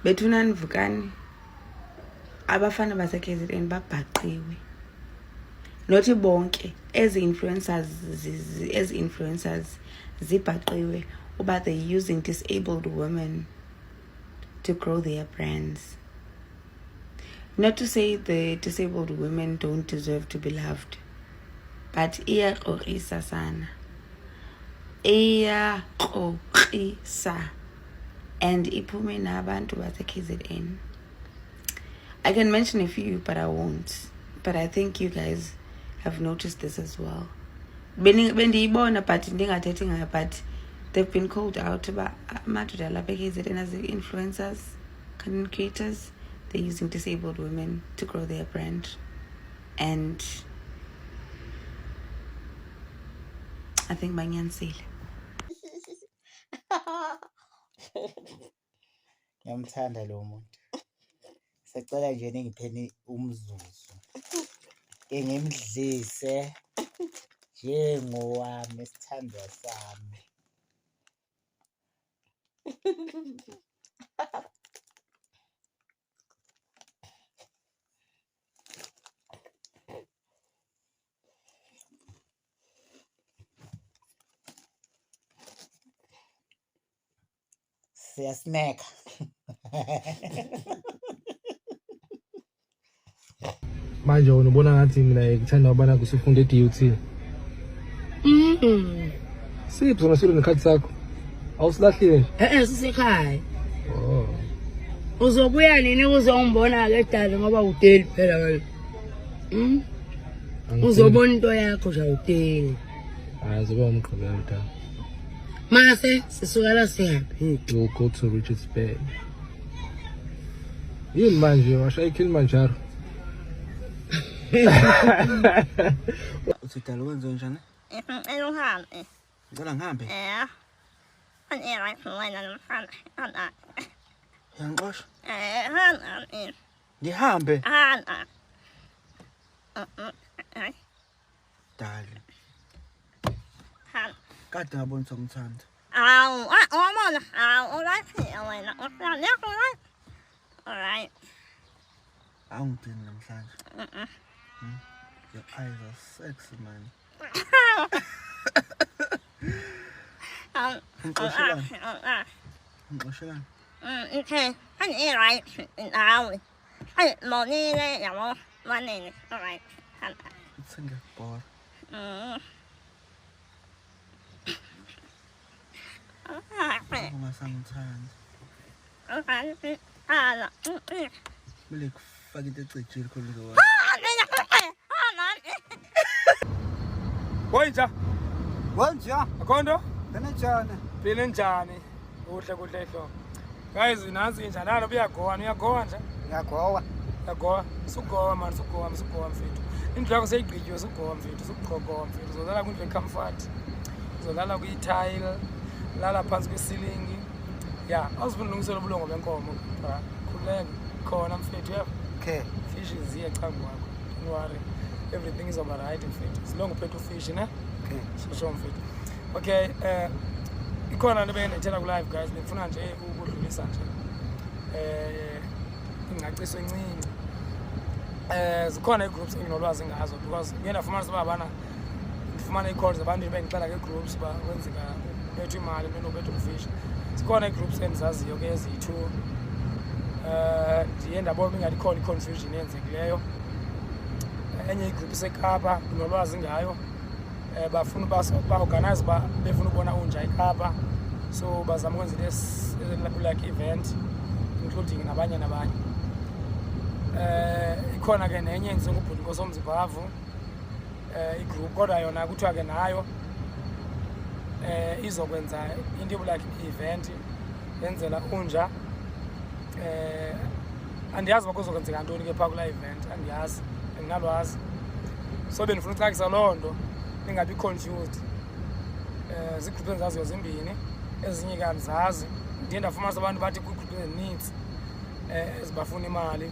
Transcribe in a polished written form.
bethuna nivukani abafana base KZN babhaqiwe. Not bonke as influencers zibhaqiwe about they using disabled women to grow their brands. Not to say the disabled women don't deserve to be loved, but iyaxoxisa sana. Iyaxoxisa. And iphume nabantu base KZN. I can mention a few, but I won't. But I think you guys have noticed this as well. Bendiyibona but ndingathethi ngayo, but they've been called out about amadoda lapha KZN as influencers, content creators. They're using disabled women to grow their brand. And I think banyanisile. Ngiyamthanda lo muntu. Sicela nje ningipheni umzuzu. Ke ngimdlise njengowami esithandwa sami. Siyasneka. Manje unubona ngathi mina ngithanda ubana kusifunde eDUT. Sipho sona silo nekhathi sakho. Awusilahlile nje. Sisekhaya. Oh. Uzobuya nini uzongibona ke dala ngoba udeli phela wena. Uzobona into yakho nje udeli. Hayi zoba umqhubela mntana. Mase sisukela siyaphi? We'll go to Richards Bay. Yini manje washaya Kilimanjaro? Uthidala wenze njani? Eluhambe. Ngicela ngihambe. Right wena nomfana. Yangiqosha. Hana. Ngihambe. Hana. Dali. Hana. Kade ngabona ngithanda. Awu, wabona. Alright wena. Ufana alright. Alright. Awungidini namhlanje. Your eyes are sexy, man. Ngixoshelana. Okay. Hani right. Awu. Hani monile yabo manene. Alright. Hana. It's ngiyabhora. Ungasangithandi. Okay. Hana. Kumele kufake into ecijile khona uzokwazi. Wenja. Wenja. Akhondo? Kanjani? Phile njani? Kuhle kuhle ehlo. Guys, nansi njani nalo uyagowa nje? Ngiyagowa. Yagowa. Sugowa man, sugowa mfethu. Indlu yakho seyigqityiwe sugowa mfethu, sukuqhogowa mfethu. Uzolala kwindlu ecomfort. Uzolala kwi-tile, lala phansi kwe-ceiling. Yeah, awuzifuna ulungisela ubulongo benkomo. Khuleka khona mfethu yabo. Okay. Fish is here ecambi kwakho. Don't worry. Everything is over right mfethu. As long uphethe ufish, ne? Okay. Sho mfethu. Okay, ikhona into bengithela ku live guys, ngifuna nje ukudlulisa nje. Ingaciso encinci. Zikhona i-groups enginolwazi ngazo because ngiyena fumana sabana ngifumana i-calls abantu bengixela ke-groups ba kwenzeka bethu imali benobethu umfish. Zikhona i-groups endizaziyo ke ezi-2. Ndiye ndabona ingathi khona i-confusion yenzekileyo. Enye i-group iseKapa nolwazi ngayo. Bafuna ba-organize befuna ukubona unja eKapa. So bazama ukwenza into like event including nabanye. Ikhona ke nenye enziwe ngubhuti nkosomzibhavu. I-group kodwa yona kuthiwa ke nayo izokwenza into like event yenzela unja. Andiyazi uba kuzokwenzeka ntoni ke phaa kula event, andiyazi, andinalwazi. So bendifuna ucakisa loo nto ningabi confused. Ziigroup endizaziyo zimbini, ezinye ke andizazi. Ndiye ndafumanisa abantu bathi kwiigroup ezininzi ezibafuna imali.